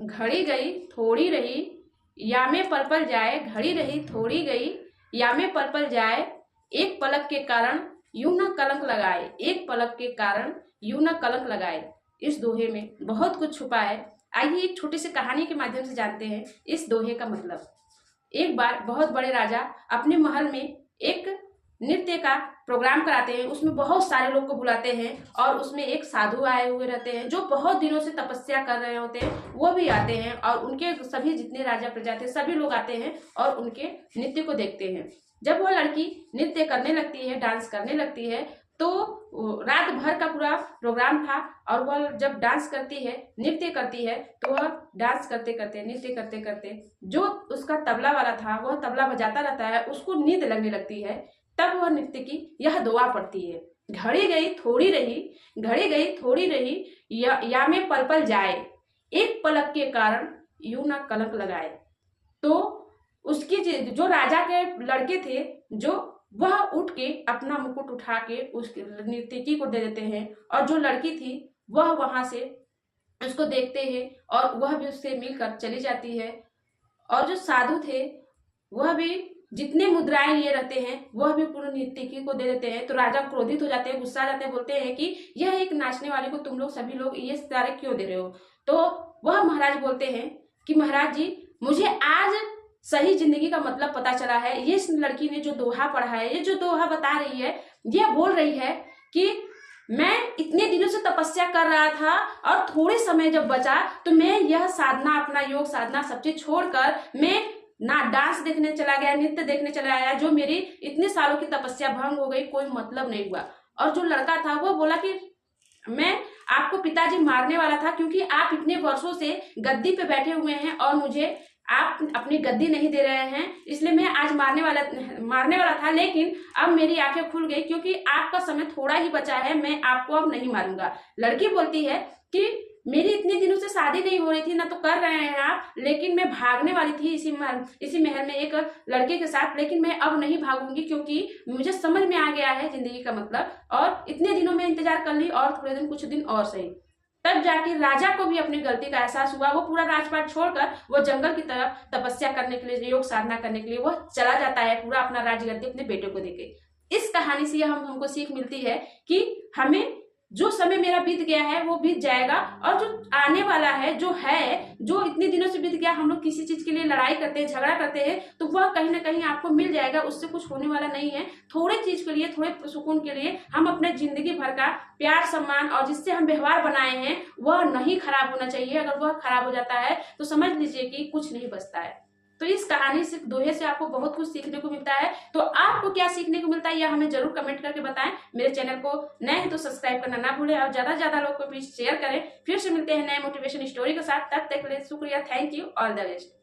घड़ी गई थोड़ी रही, या में पल पल जाए। घड़ी रही थोड़ी गई, या में पल पल जाए। एक पलक के कारण यूं न कलंक लगाए। एक पलक के कारण यूं न कलंक लगाए। इस दोहे में बहुत कुछ छुपा है। आइए एक छोटी सी कहानी के माध्यम से जानते हैं इस दोहे का मतलब। एक बार बहुत बड़े राजा अपने महल में एक नृत्य का प्रोग्राम कराते हैं। उसमें बहुत सारे लोग को बुलाते हैं और उसमें एक साधु आए हुए रहते हैं जो बहुत दिनों से तपस्या कर रहे होते हैं। वो भी आते हैं और उनके सभी जितने राजा प्रजा थे सभी लोग आते हैं और उनके नृत्य को देखते हैं। जब वह लड़की नृत्य करने लगती है, डांस करने लगती है, तो रात भर का पूरा प्रोग्राम था और वह जब डांस करती है, नृत्य करती है, तो वह डांस करते करते, नृत्य करते करते जो उसका तबला वाला था वह तबला बजाता रहता है, उसको नींद लगने लगती है। तब वह नृत्य की यह दुआ पड़ती है, घड़ी गई थोड़ी रही, घड़ी गई थोड़ी रही, या में पल पल जाए। एक पलक के कारण यूं ना कलंक लगाए। तो उसकी जो राजा के लड़के थे, जो वह उठ के अपना मुकुट उठा के उस नर्तकी को दे देते हैं और जो लड़की थी वह वहां से उसको देखते हैं और वह भी उससे मिलकर चली जाती है। और जो साधु थे वह भी जितने मुद्राएं लिए रहते हैं वह भी पूर्ण नर्तकी को दे देते हैं। तो राजा क्रोधित हो जाते हैं, गुस्सा आ जाते हैं, बोलते हैं कि यह एक नाचने वाले को तुम लोग सभी लोग ये सारे क्यों दे रहे हो। तो वह महाराज बोलते हैं कि महाराज जी, मुझे आज सही जिंदगी का मतलब पता चला है। ये लड़की ने जो दोहा पढ़ा है, ये जो दोहा बता रही है, ये बोल रही है कि मैं इतने दिनों से तपस्या कर रहा था और थोड़े समय जब बचा तो मैं यह साधना, अपना योग साधना सब चीज छोड़कर मैं ना डांस देखने चला गया, नृत्य देखने चला गया, जो मेरी इतने सालों की तपस्या भंग हो गई, कोई मतलब नहीं हुआ। और जो लड़का था वो बोला कि मैं आपको पिताजी मारने वाला था क्योंकि आप इतने वर्षों से गद्दी पे बैठे हुए हैं और मुझे आप अपनी गद्दी नहीं दे रहे हैं, इसलिए मैं आज मारने वाला था, लेकिन अब मेरी आंखें खुल गई क्योंकि आपका समय थोड़ा ही बचा है, मैं आपको अब नहीं मारूंगा। लड़की बोलती है कि मेरी इतने दिनों से शादी नहीं हो रही थी, ना तो कर रहे हैं आप, लेकिन मैं भागने वाली थी इसी महल में एक लड़के के साथ, लेकिन मैं अब नहीं भागूंगी क्योंकि मुझे समझ में आ गया है जिंदगी का मतलब, और इतने दिनों में इंतजार कर ली और थोड़े दिन, कुछ दिन और सही। तब जाके राजा को भी अपनी गलती का एहसास हुआ। वो पूरा राजपाट छोड़कर वो जंगल की तरफ तपस्या करने के लिए, योग साधना करने के लिए वह चला जाता है, पूरा अपना राजगद्दी अपने बेटे को देके। इस कहानी से हमको सीख मिलती है कि हमें जो समय मेरा बीत गया है वो बीत जाएगा, और जो आने वाला है, जो इतने दिनों से बीत गया, हम लोग किसी चीज के लिए लड़ाई करते हैं, झगड़ा करते हैं, तो वह कहीं ना कहीं आपको मिल जाएगा, उससे कुछ होने वाला नहीं है। थोड़े चीज के लिए, थोड़े सुकून के लिए हम अपने जिंदगी भर का प्यार, सम्मान और जिससे हम व्यवहार बनाए हैं वह नहीं खराब होना चाहिए। अगर वह खराब हो जाता है तो समझ लीजिए कि कुछ नहीं बचता है। तो इस कहानी से, दोहे से आपको बहुत कुछ सीखने को मिलता है। तो आपको क्या सीखने को मिलता है यह हमें जरूर कमेंट करके बताएं। मेरे चैनल को नए हैं तो सब्सक्राइब करना ना भूलें और ज्यादा से ज्यादा लोग को प्लीज शेयर करें। फिर से मिलते हैं नए मोटिवेशन स्टोरी के साथ, तब तक के लिए शुक्रिया, thank you, all the best.